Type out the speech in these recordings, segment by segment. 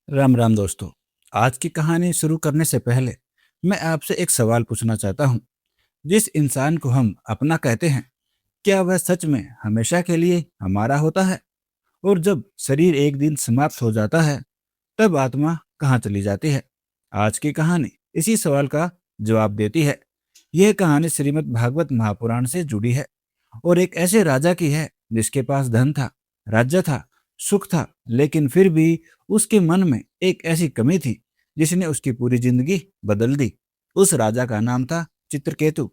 राम राम दोस्तों। आज की कहानी शुरू करने से पहले मैं आपसे एक सवाल पूछना चाहता हूँ। जिस इंसान को हम अपना कहते हैं, क्या वह सच में हमेशा के लिए हमारा होता है? और जब शरीर एक दिन समाप्त हो जाता है, तब आत्मा कहाँ चली जाती है? आज की कहानी इसी सवाल का जवाब देती है। यह कहानी श्रीमद् भागवत महापुराण से जुड़ी है और एक ऐसे राजा की है जिसके पास धन था, राज्य था, सुख था, लेकिन फिर भी उसके मन में एक ऐसी कमी थी जिसने उसकी पूरी जिंदगी बदल दी। उस राजा का नाम था चित्रकेतु।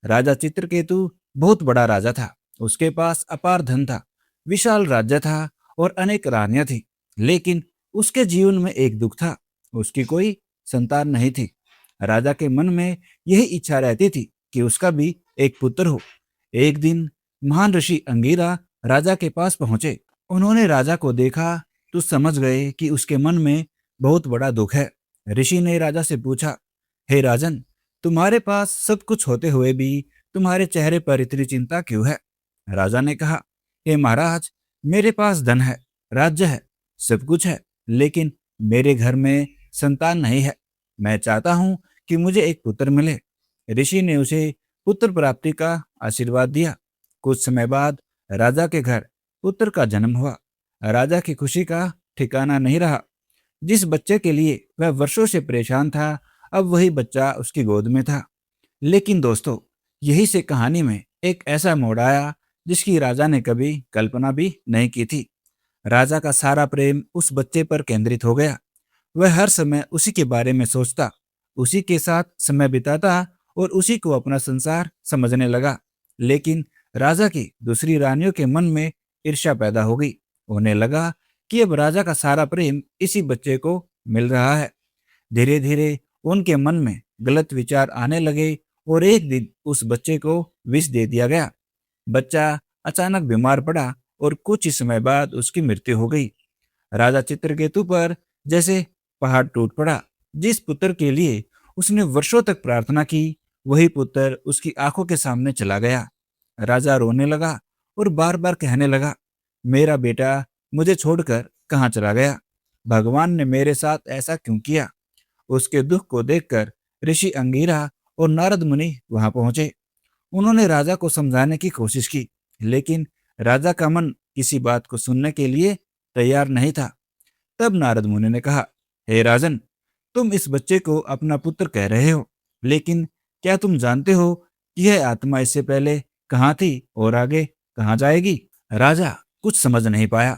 राजा चित्रकेतु बहुत बड़ा राजा था। उसके पास अपार धन था, विशाल राज्य था और अनेक रानियां थी। लेकिन उसके जीवन में एक दुख था, उसकी कोई संतान नहीं थी। राजा के मन में यही इच्छा रहती थी कि उसका भी एक पुत्र हो। एक दिन महान ऋषि अंगीरा राजा के पास पहुंचे। उन्होंने राजा को देखा तो समझ गए कि उसके मन में बहुत बड़ा दुख है। ऋषि ने राजा से पूछा, हे राजन, तुम्हारे पास सब कुछ होते हुए भी तुम्हारे चेहरे पर इतनी चिंता क्यों है? राजा ने कहा, हे महाराज, मेरे पास धन है, राज्य है, सब कुछ है, लेकिन मेरे घर में संतान नहीं है। मैं चाहता हूं कि मुझे एक पुत्र मिले। ऋषि ने उसे पुत्र प्राप्ति का आशीर्वाद दिया। कुछ समय बाद राजा के घर पुत्र का जन्म हुआ। राजा की खुशी का ठिकाना नहीं रहा। जिस बच्चे के लिए वह वर्षों से परेशान था, अब वही बच्चा उसकी गोद में था। लेकिन दोस्तों, यही से कहानी में एक ऐसा मोड़ आया जिसकी राजा ने कभी कल्पना भी नहीं की थी। राजा का सारा प्रेम उस बच्चे पर केंद्रित हो गया। वह हर समय उसी के बारे में सोचता, उसी के साथ समय बिताता और उसी को अपना संसार समझने लगा। लेकिन राजा की दूसरी रानियों के मन में ईर्ष्या पैदा हो गई। उन्हें लगा कि अब राजा का सारा प्रेम इसी बच्चे को मिल रहा है। धीरे धीरे उनके मन में गलत विचार आने लगे और एक दिन उस बच्चे को विष दे दिया गया। बच्चा अचानक बीमार पड़ा और कुछ ही समय बाद उसकी मृत्यु हो गई। राजा चित्रकेतु पर जैसे पहाड़ टूट पड़ा। जिस पुत्र के लिए उसने वर्षों तक प्रार्थना की, वही पुत्र उसकी आंखों के सामने चला गया। राजा रोने लगा और बार बार कहने लगा, मेरा बेटा मुझे छोड़कर कहाँ चला गया? भगवान ने मेरे साथ ऐसा क्यों किया? उसके दुख को देखकर ऋषि अंगीरा और नारद मुनि वहां पहुंचे। उन्होंने राजा को समझाने की कोशिश की, लेकिन राजा का मन किसी बात को सुनने के लिए तैयार नहीं था। तब नारद मुनि ने कहा, हे राजन, तुम इस बच्चे को अपना पुत्र कह रहे हो, लेकिन क्या तुम जानते हो कि यह आत्मा इससे पहले कहाँ थी और आगे कहाँ जाएगी? राजा कुछ समझ नहीं पाया।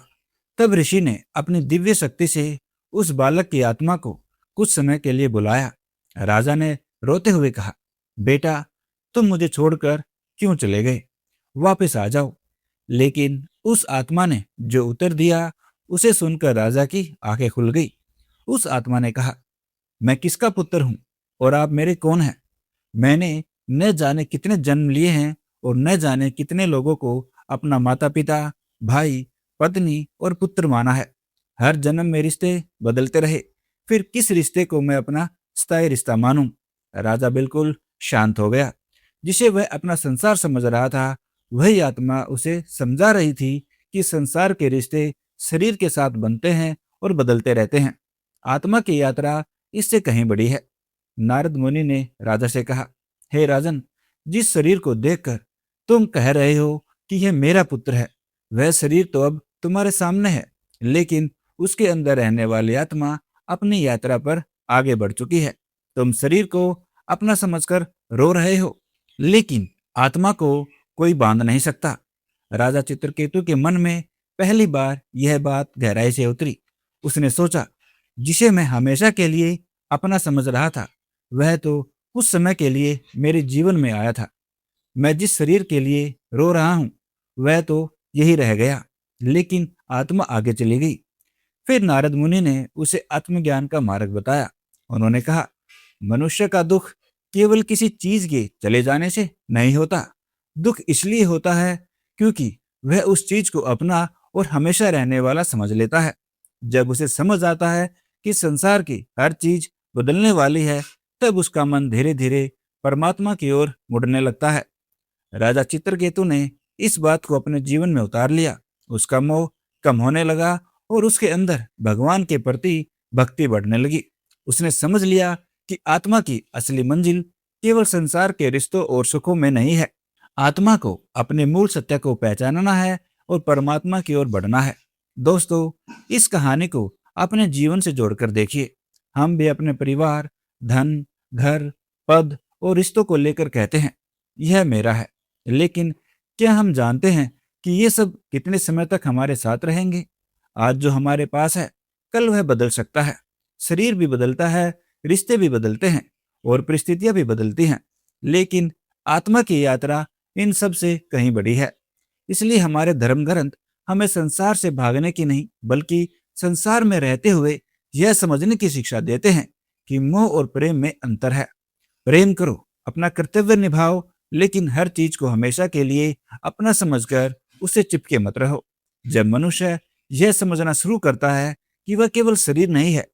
तब ऋषि ने अपनी दिव्य शक्ति से उस बालक की आत्मा को कुछ समय के लिए बुलाया। राजा ने रोते हुए कहा, बेटा, तुम मुझे छोड़कर क्यों चले गए? वापस आ जाओ। लेकिन उस आत्मा ने जो उत्तर दिया, उसे सुनकर राजा की आंखें खुल गई। उस आत्मा ने कहा, मैं किसका पुत्र हूँ और आप मेरे कौन हैं? मैंने न जाने कितने जन्म लिए हैं और न जाने कितने लोगों को अपना माता पिता, भाई, पत्नी और पुत्र माना है। हर जन्म में रिश्ते बदलते रहे, फिर किस रिश्ते को मैं अपना स्थायी रिश्ता मानूं? राजा बिल्कुल शांत हो गया। जिसे वह अपना संसार समझ रहा था, वही आत्मा उसे समझा रही थी कि संसार के रिश्ते शरीर के साथ बनते हैं और बदलते रहते हैं। आत्मा की यात्रा इससे कहीं बड़ी है। नारद मुनि ने राजा से कहा, हे राजन, जिस शरीर को देखकर तुम कह रहे हो कि यह मेरा पुत्र है, वह शरीर तो अब तुम्हारे सामने है, लेकिन उसके अंदर रहने वाली आत्मा अपनी यात्रा पर आगे बढ़ चुकी है। तुम शरीर को अपना समझकर रो रहे हो, लेकिन आत्मा को कोई बांध नहीं सकता। राजा चित्रकेतु के मन में पहली बार यह बात गहराई से उतरी। उसने सोचा, जिसे मैं हमेशा के लिए अपना समझ रहा था, वह तो कुछ समय के लिए मेरे जीवन में आया था। मैं जिस शरीर के लिए रो रहा हूँ, वह तो यही रह गया, लेकिन आत्मा आगे चली गई। फिर नारद मुनि ने उसे आत्मज्ञान का मार्ग बताया। उन्होंने कहा, मनुष्य का दुख केवल किसी चीज के चले जाने से नहीं होता। दुख इसलिए होता है क्योंकि वह उस चीज को अपना और हमेशा रहने वाला समझ लेता है। जब उसे समझ आता है कि संसार की हर चीज बदलने वाली है, तब उसका मन धीरे धीरे परमात्मा की ओर मुड़ने लगता है। राजा चित्रकेतु ने इस बात को अपने जीवन में उतार लिया। उसका मोह कम होने लगा और उसके अंदर भगवान के प्रति भक्ति बढ़ने लगी। उसने समझ लिया कि आत्मा की असली मंजिल केवल संसार के रिश्तों और सुखों में नहीं है। आत्मा को अपने मूल सत्य को पहचानना है और परमात्मा की ओर बढ़ना है। दोस्तों, इस कहानी को अपने जीवन से जोड़कर देखिए। हम भी अपने परिवार, धन, घर, पद और रिश्तों को लेकर कहते हैं, यह मेरा है। लेकिन क्या हम जानते हैं कि ये सब कितने समय तक हमारे साथ रहेंगे? आज जो हमारे पास है, कल वह बदल सकता है। शरीर भी बदलता है, रिश्ते भी बदलते हैं और परिस्थितियां भी बदलती हैं। लेकिन आत्मा की यात्रा इन सब से कहीं बड़ी है। इसलिए हमारे धर्म ग्रंथ हमें संसार से भागने की नहीं, बल्कि संसार में रहते हुए यह समझने की शिक्षा देते हैं कि मोह और प्रेम में अंतर है। प्रेम करो, अपना कर्तव्य निभाओ, लेकिन हर चीज को हमेशा के लिए अपना समझकर उससे चिपके मत रहो। जब मनुष्य यह समझना शुरू करता है कि वह केवल शरीर नहीं है,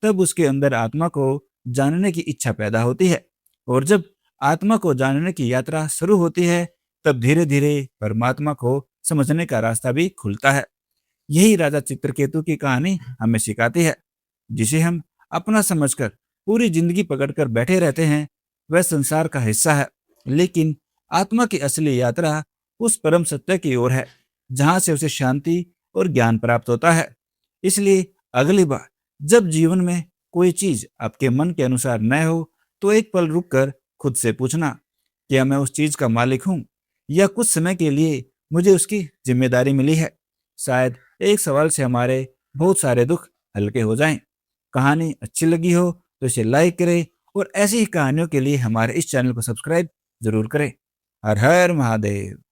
तब उसके अंदर आत्मा को जानने की इच्छा पैदा होती है। और जब आत्मा को जानने की यात्रा शुरू होती है, तब धीरे धीरे परमात्मा को समझने का रास्ता भी खुलता है। यही राजा चित्रकेतु की कहानी हमें सिखाती है। जिसे हम अपना समझकर पूरी जिंदगी पकड़कर बैठे रहते हैं, वह संसार का हिस्सा है। लेकिन आत्मा की असली यात्रा उस परम सत्य की ओर है, जहां से उसे शांति और ज्ञान प्राप्त होता है। इसलिए अगली बार जब जीवन में कोई चीज आपके मन के अनुसार न हो, तो एक पल रुककर खुद से पूछना, क्या मैं उस चीज का मालिक हूं, या कुछ समय के लिए मुझे उसकी जिम्मेदारी मिली है? शायद एक सवाल से हमारे बहुत सारे दुख हल्के हो जाएं। कहानी अच्छी लगी हो तो इसे लाइक करें और ऐसी ही कहानियों के लिए हमारे इस चैनल को सब्सक्राइब जरूर करें। हर हर महादेव।